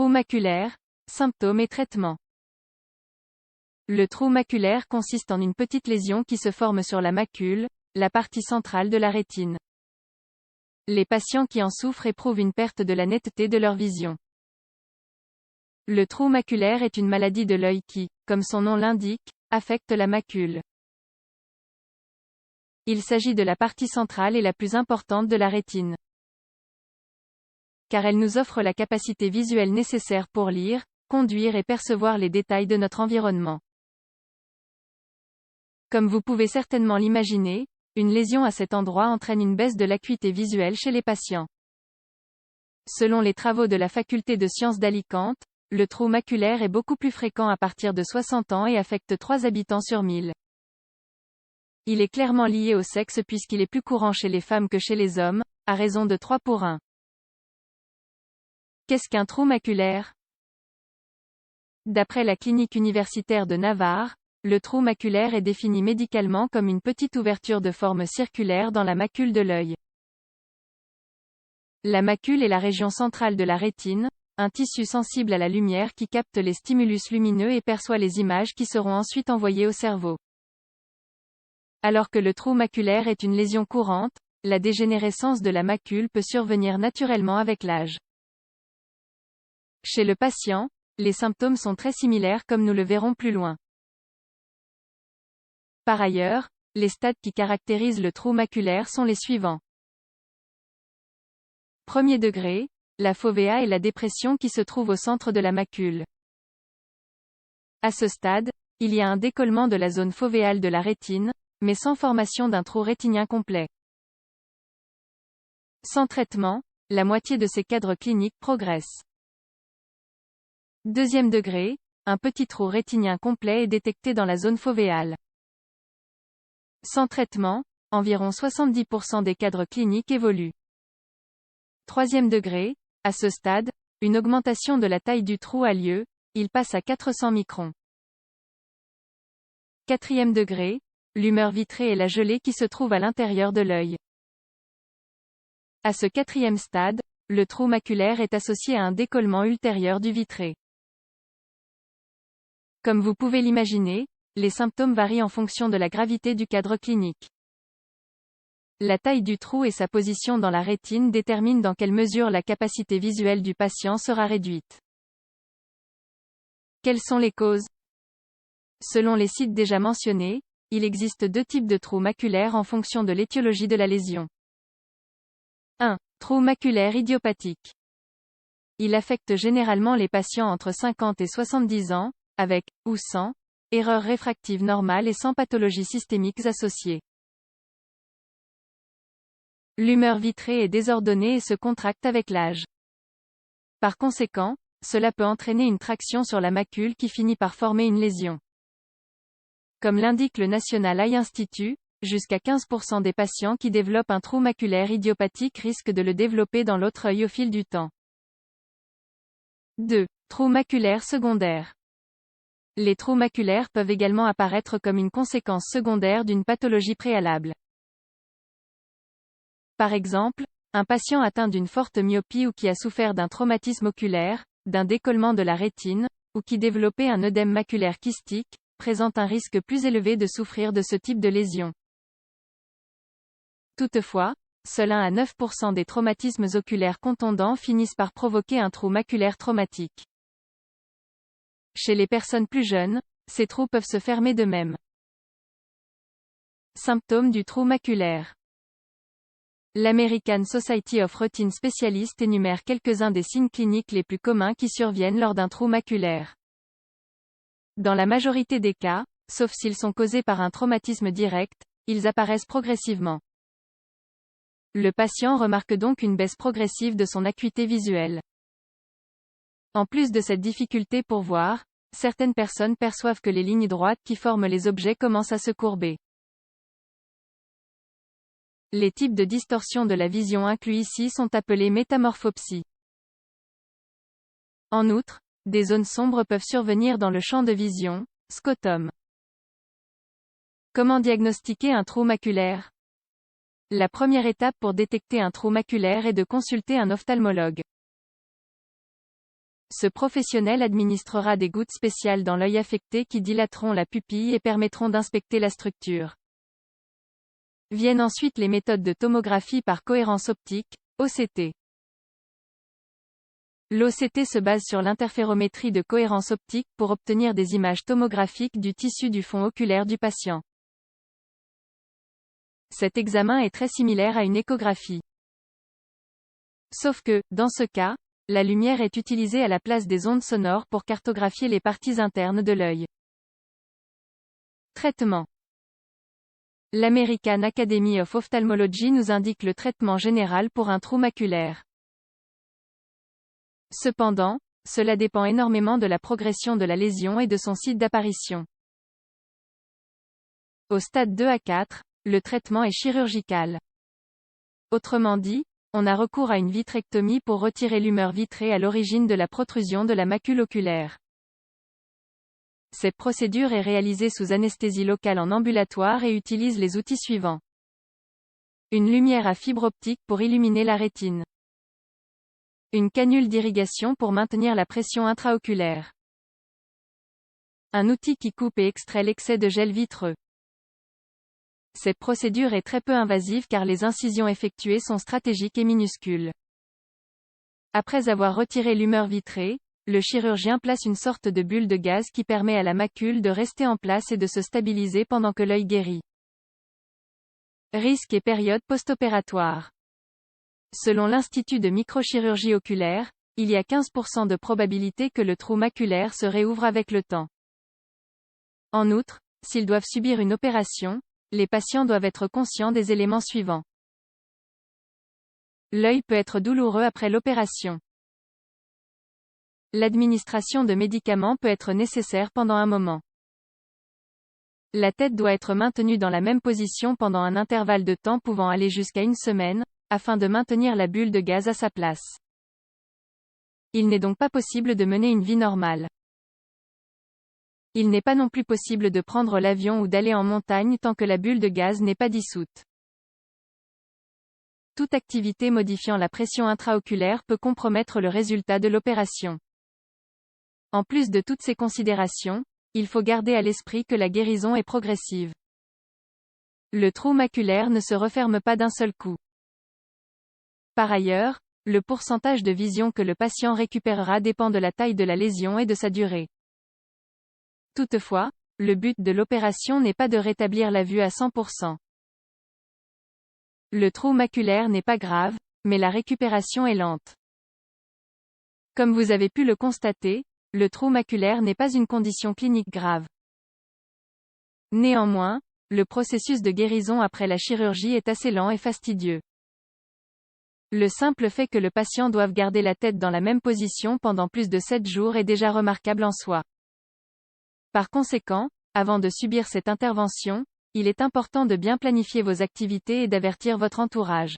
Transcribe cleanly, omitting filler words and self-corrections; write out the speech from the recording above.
Trou maculaire, symptômes et traitements. Le trou maculaire consiste en une petite lésion qui se forme sur la macule, la partie centrale de la rétine. Les patients qui en souffrent éprouvent une perte de la netteté de leur vision. Le trou maculaire est une maladie de l'œil qui, comme son nom l'indique, affecte la macule. Il s'agit de la partie centrale et la plus importante de la rétine. Car elle nous offre la capacité visuelle nécessaire pour lire, conduire et percevoir les détails de notre environnement. Comme vous pouvez certainement l'imaginer, une lésion à cet endroit entraîne une baisse de l'acuité visuelle chez les patients. Selon les travaux de la faculté de sciences d'Alicante, le trou maculaire est beaucoup plus fréquent à partir de 60 ans et affecte 3 habitants sur 1000. Il est clairement lié au sexe puisqu'il est plus courant chez les femmes que chez les hommes, à raison de 3 pour 1. Qu'est-ce qu'un trou maculaire? D'après la clinique universitaire de Navarre, le trou maculaire est défini médicalement comme une petite ouverture de forme circulaire dans la macule de l'œil. La macule est la région centrale de la rétine, un tissu sensible à la lumière qui capte les stimulus lumineux et perçoit les images qui seront ensuite envoyées au cerveau. Alors que le trou maculaire est une lésion courante, la dégénérescence de la macule peut survenir naturellement avec l'âge. Chez le patient, les symptômes sont très similaires comme nous le verrons plus loin. Par ailleurs, les stades qui caractérisent le trou maculaire sont les suivants. Premier degré, la fovea et la dépression qui se trouve au centre de la macule. À ce stade, il y a un décollement de la zone fovéale de la rétine, mais sans formation d'un trou rétinien complet. Sans traitement, la moitié de ces cadres cliniques progressent. Deuxième degré, un petit trou rétinien complet est détecté dans la zone fovéale. Sans traitement, environ 70% des cadres cliniques évoluent. Troisième degré, à ce stade, une augmentation de la taille du trou a lieu, il passe à 400 microns. Quatrième degré, l'humeur vitrée est la gelée qui se trouve à l'intérieur de l'œil. À ce quatrième stade, le trou maculaire est associé à un décollement ultérieur du vitré. Comme vous pouvez l'imaginer, les symptômes varient en fonction de la gravité du cadre clinique. La taille du trou et sa position dans la rétine déterminent dans quelle mesure la capacité visuelle du patient sera réduite. Quelles sont les causes? Selon les sites déjà mentionnés, il existe deux types de trous maculaires en fonction de l'étiologie de la lésion. 1. Trou maculaire idiopathique. Il affecte généralement les patients entre 50 et 70 ans, avec, ou sans, erreurs réfractives normales et sans pathologies systémiques associées. L'humeur vitrée est désordonnée et se contracte avec l'âge. Par conséquent, cela peut entraîner une traction sur la macule qui finit par former une lésion. Comme l'indique le National Eye Institute, jusqu'à 15% des patients qui développent un trou maculaire idiopathique risquent de le développer dans l'autre œil au fil du temps. 2. Trou maculaire secondaire. Les trous maculaires peuvent également apparaître comme une conséquence secondaire d'une pathologie préalable. Par exemple, un patient atteint d'une forte myopie ou qui a souffert d'un traumatisme oculaire, d'un décollement de la rétine, ou qui développait un œdème maculaire kystique, présente un risque plus élevé de souffrir de ce type de lésion. Toutefois, seuls 1 à 9% des traumatismes oculaires contondants finissent par provoquer un trou maculaire traumatique. Chez les personnes plus jeunes, ces trous peuvent se fermer d'eux-mêmes. Symptômes du trou maculaire. L'American Society of Retina Specialists énumère quelques-uns des signes cliniques les plus communs qui surviennent lors d'un trou maculaire. Dans la majorité des cas, sauf s'ils sont causés par un traumatisme direct, ils apparaissent progressivement. Le patient remarque donc une baisse progressive de son acuité visuelle. En plus de cette difficulté pour voir, certaines personnes perçoivent que les lignes droites qui forment les objets commencent à se courber. Les types de distorsion de la vision inclus ici sont appelés métamorphopsies. En outre, des zones sombres peuvent survenir dans le champ de vision, scotum. Comment diagnostiquer un trou maculaire? La première étape pour détecter un trou maculaire est de consulter un ophtalmologue. Ce professionnel administrera des gouttes spéciales dans l'œil affecté qui dilateront la pupille et permettront d'inspecter la structure. Viennent ensuite les méthodes de tomographie par cohérence optique, OCT. L'OCT se base sur l'interférométrie de cohérence optique pour obtenir des images tomographiques du tissu du fond oculaire du patient. Cet examen est très similaire à une échographie. Sauf que, dans ce cas, la lumière est utilisée à la place des ondes sonores pour cartographier les parties internes de l'œil. Traitement. L'American Academy of Ophthalmology nous indique le traitement général pour un trou maculaire. Cependant, cela dépend énormément de la progression de la lésion et de son site d'apparition. Au stade 2 à 4, le traitement est chirurgical. Autrement dit, on a recours à une vitrectomie pour retirer l'humeur vitrée à l'origine de la protrusion de la macule oculaire. Cette procédure est réalisée sous anesthésie locale en ambulatoire et utilise les outils suivants. Une lumière à fibre optique pour illuminer la rétine. Une canule d'irrigation pour maintenir la pression intraoculaire. Un outil qui coupe et extrait l'excès de gel vitreux. Cette procédure est très peu invasive car les incisions effectuées sont stratégiques et minuscules. Après avoir retiré l'humeur vitrée, le chirurgien place une sorte de bulle de gaz qui permet à la macule de rester en place et de se stabiliser pendant que l'œil guérit. Risque et période post-opératoire. Selon l'Institut de microchirurgie oculaire, il y a 15% de probabilité que le trou maculaire se réouvre avec le temps. En outre, s'ils doivent subir une opération, les patients doivent être conscients des éléments suivants. L'œil peut être douloureux après l'opération. L'administration de médicaments peut être nécessaire pendant un moment. La tête doit être maintenue dans la même position pendant un intervalle de temps pouvant aller jusqu'à une semaine, afin de maintenir la bulle de gaz à sa place. Il n'est donc pas possible de mener une vie normale. Il n'est pas non plus possible de prendre l'avion ou d'aller en montagne tant que la bulle de gaz n'est pas dissoute. Toute activité modifiant la pression intraoculaire peut compromettre le résultat de l'opération. En plus de toutes ces considérations, il faut garder à l'esprit que la guérison est progressive. Le trou maculaire ne se referme pas d'un seul coup. Par ailleurs, le pourcentage de vision que le patient récupérera dépend de la taille de la lésion et de sa durée. Toutefois, le but de l'opération n'est pas de rétablir la vue à 100%. Le trou maculaire n'est pas grave, mais la récupération est lente. Comme vous avez pu le constater, le trou maculaire n'est pas une condition clinique grave. Néanmoins, le processus de guérison après la chirurgie est assez lent et fastidieux. Le simple fait que le patient doive garder la tête dans la même position pendant plus de 7 jours est déjà remarquable en soi. Par conséquent, avant de subir cette intervention, il est important de bien planifier vos activités et d'avertir votre entourage.